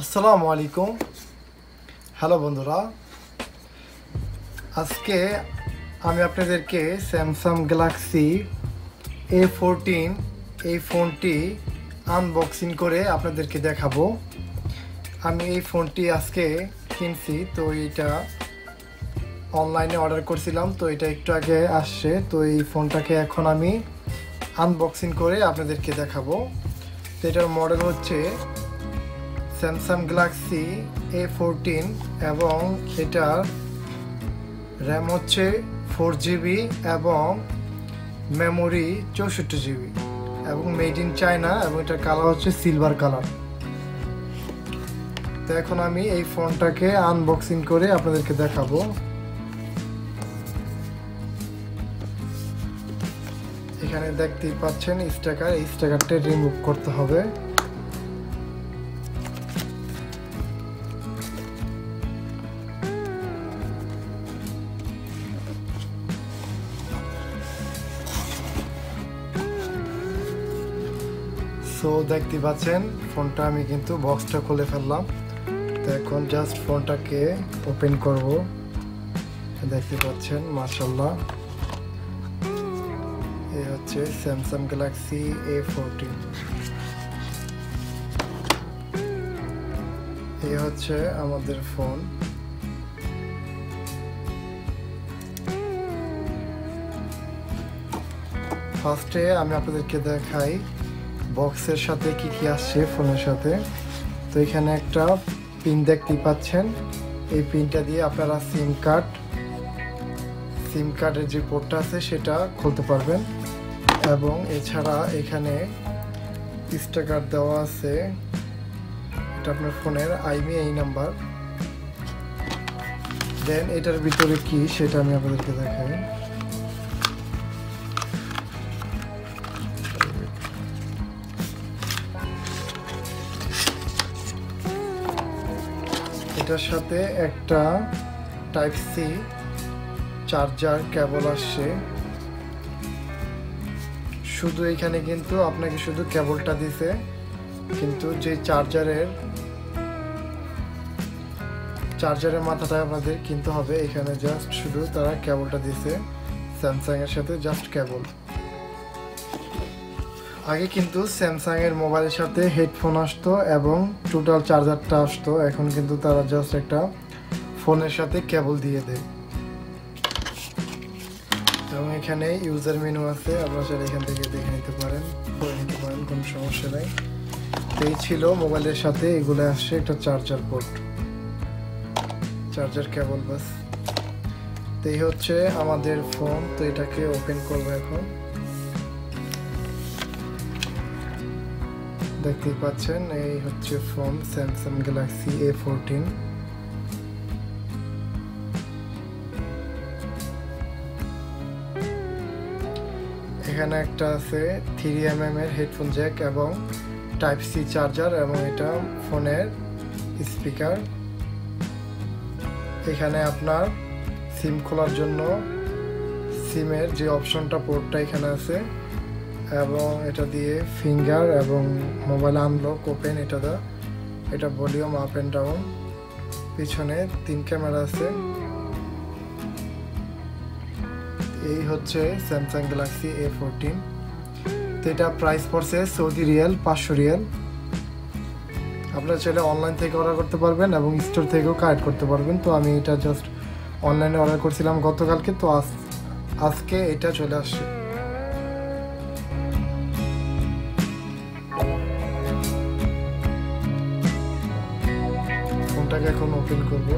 আসসালামু আলাইকুম। হ্যালো বন্ধুরা, আজকে আমি আপনাদেরকে স্যামসাং গ্যালাক্সি A14 এই ফোনটি আনবক্সিং করে আপনাদেরকে দেখাবো। আমি এই ফোনটি আজকে কিনছি, তো এটা অনলাইনে অর্ডার করছিলাম, তো এটা একটু আগে আসছে। তো এই ফোনটাকে এখন আমি আনবক্সিং করে আপনাদেরকে দেখাবো। তো এটার মডেল হচ্ছে স্যামসাং গ্যালাক্সি A14 এবং এটার র্যাম হচ্ছে 4GB এবং মেমোরি 64GB এবং মেড ইন চায়না এবং এটার কালার হচ্ছে সিলভার কালার। তো এখন আমি এই ফোনটাকে আনবক্সিং করে আপনাদেরকে দেখাবো। এখানে দেখতেই পাচ্ছেন স্টিকার, এই স্টিকারটা রিমুভ করতে হবে। সো দেখতে পাচ্ছেন ফোনটা আমি কিন্তু বক্সটা খুলে ফেললাম। তো এখন জাস্ট ফোনটাকে ওপেন করব। দেখতে পাচ্ছেন মাশাআল্লাহ, এই হচ্ছে স্যামসাং গ্যালাক্সি A14। এই হচ্ছে আমাদের ফোন। ফার্স্টে আমি আপনাদেরকে দেখাই বক্সের সাথে কি কি আসছে ফোনের সাথে। তো এখানে একটা পিন দেখতে পাচ্ছেন, এই পিনটা দিয়ে আপনারা সিম কার্ডের যে পোর্টটা আছে সেটা খুলতে পারবেন। এবং এছাড়া এখানে স্টিকার দেওয়া আছে, এটা আপনার ফোনের IMEI নাম্বার। দেন এটার ভিতরে কি সেটা আমি আপনাদেরকে দেখাই। এটার সাথে একটা টাইপ সি চার্জার কেবল আসছে। শুধু এখানে কিন্তু আপনাকে শুধু কেবলটা দিছে, কিন্তু যে চার্জারের মাথাটা আপনাদের কিনতে হবে। এখানে জাস্ট শুধু তারা কেবলটা দিছে, স্যামসাং এর সাথে জাস্ট কেবল। আগে কিন্তু স্যামসাং এর মোবাইলের সাথে হেডফোন আসতো এবং টোটাল চার্জারটা আসতো, এখন কিন্তু তারা জাস্ট একটা ফোনের সাথে কেবল দিয়ে দেয়। এবং এখানে ইউজার মেনু আছে, আপনারা চাইলে এখান থেকে দেখে নিতে পারেন, করে নিতে পারেন, কোনো সমস্যা নাই। এই ছিল মোবাইলের সাথে এগুলো আসছে, একটা চার্জার পোর্ট, চার্জার কেবল, বাস। তো এই হচ্ছে আমাদের ফোন। তো এটাকে ওপেন করবো এখন। দেখতেই পাচ্ছেন এই হচ্ছে ফোন স্যামসাং গ্যালাক্সি A14। এখানে একটা আছে 3mm এর হেডফোন জ্যাক এবং টাইপ সি চার্জার এবং এটা ফোনের স্পিকার। এখানে আপনার সিম খোলার জন্য সিমের যে অপশনটা পোর্টটা এখানে আছে এবং এটা দিয়ে ফিঙ্গার এবং মোবাইল আনলক ওপেন এটা ভলিউম আপ এন্ড ডাউন। পিছনে 3 ক্যামেরা আছে। এই হচ্ছে স্যামসাং গ্যালাক্সি A14। তো এটা প্রাইস পড়ছে সৌদি রিয়াল 500 রিয়াল। আপনারা চাইলে অনলাইন থেকে অর্ডার করতে পারবেন এবং স্টোর থেকেও কালেক্ট করতে পারবেন। তো আমি এটা জাস্ট অনলাইনে অর্ডার করছিলাম গতকালকে, তো আজকে এটা চলে আসছে। ফোনটাকে এখন ওপেন করব।